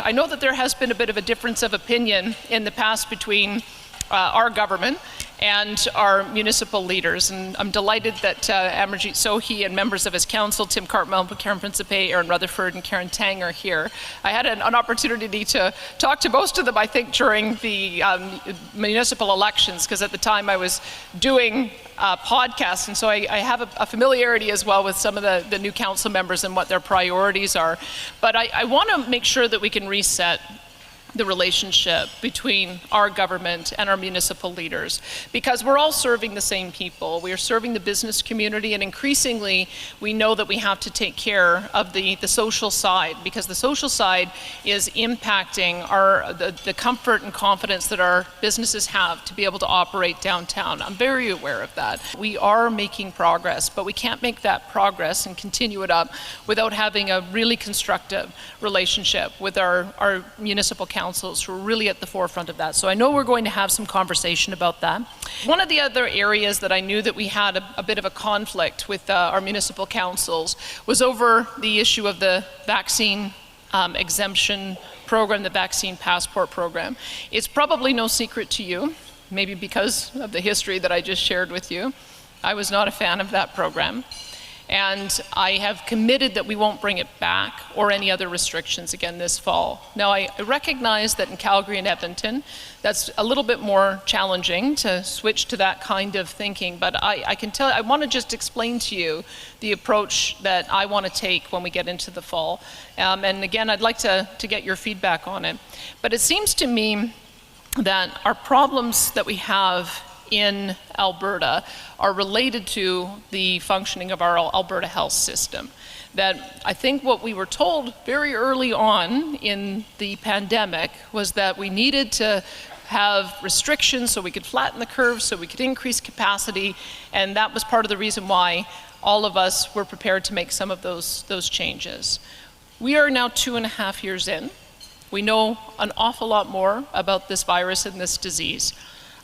I know that there has been a bit of a difference of opinion in the past between our government and our municipal leaders, and I'm delighted that Amarjeet Sohi and members of his council, Tim Cartmel, Karen Principe, Aaron Rutherford, and Karen Tang are here. I had an opportunity to talk to most of them, I think, during the municipal elections, because at the time I was doing podcasts, and so I have a familiarity as well with some of the new council members and what their priorities are. But I want to make sure that we can reset the relationship between our government and our municipal leaders, because we're all serving the same people. We are serving the business community, and increasingly we know that we have to take care of the social side, because the social side is impacting the comfort and confidence that our businesses have to be able to operate downtown. I'm very aware of that. We are making progress, but we can't make that progress and continue it up without having a really constructive relationship with our municipal councils who are really at the forefront of that. So I know we're going to have some conversation about that. One of the other areas that I knew that we had a bit of a conflict with our municipal councils was over the issue of the vaccine exemption program, the vaccine passport program. It's probably no secret to you, maybe because of the history that I just shared with you. I was not a fan of that program. And I have committed that we won't bring it back or any other restrictions again this fall. Now, I recognize that in Calgary and Edmonton, that's a little bit more challenging to switch to that kind of thinking, but I want to just explain to you the approach that I want to take when we get into the fall. And again, I'd like to get your feedback on it. But it seems to me that our problems that we have in Alberta are related to the functioning of our Alberta health system. That I think what we were told very early on in the pandemic was that we needed to have restrictions so we could flatten the curve, so we could increase capacity, and that was part of the reason why all of us were prepared to make some of those changes. We are now 2.5 years in. We know an awful lot more about this virus and this disease.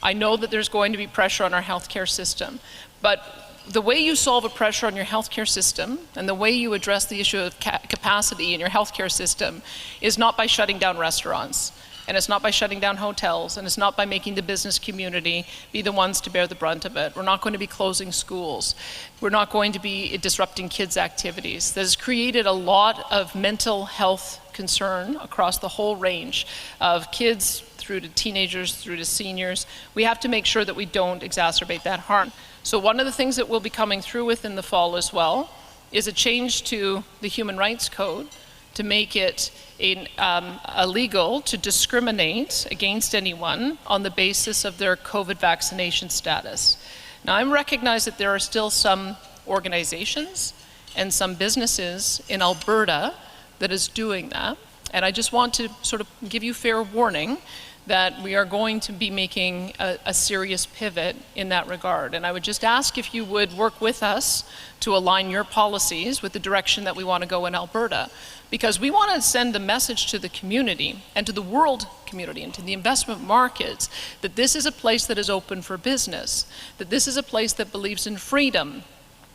I know that there's going to be pressure on our healthcare system, but the way you solve a pressure on your healthcare system and the way you address the issue of capacity in your healthcare system is not by shutting down restaurants, and it's not by shutting down hotels, and it's not by making the business community be the ones to bear the brunt of it. We're not going to be closing schools. We're not going to be disrupting kids' activities. That has created a lot of mental health concern across the whole range of kids, through to teenagers, through to seniors. We have to make sure that we don't exacerbate that harm. So one of the things that we'll be coming through with in the fall as well is a change to the Human Rights Code to make it illegal to discriminate against anyone on the basis of their COVID vaccination status. Now, I recognize that there are still some organizations and some businesses in Alberta that is doing that, and I just want to sort of give you fair warning that we are going to be making a serious pivot in that regard. And I would just ask if you would work with us to align your policies with the direction that we want to go in Alberta, because we want to send a message to the community and to the world community and to the investment markets that this is a place that is open for business, that this is a place that believes in freedom.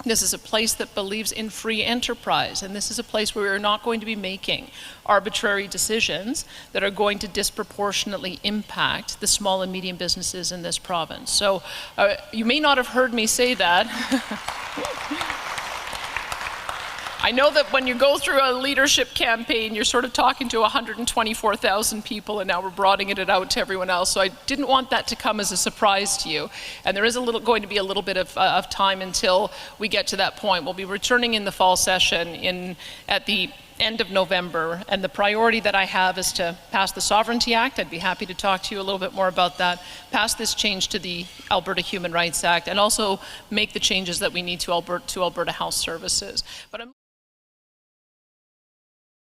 This is a place that believes in free enterprise, and this is a place where we're not going to be making arbitrary decisions that are going to disproportionately impact the small and medium businesses in this province. So you may not have heard me say that. I know that when you go through a leadership campaign, you're sort of talking to 124,000 people, and now we're broadening it out to everyone else. So I didn't want that to come as a surprise to you. And there is going to be a little bit of time until we get to that point. We'll be returning in the fall session at the end of November, and the priority that I have is to pass the Sovereignty Act. I'd be happy to talk to you a little bit more about that. Pass this change to the Alberta Human Rights Act, and also make the changes that we need to Alberta Health Services. But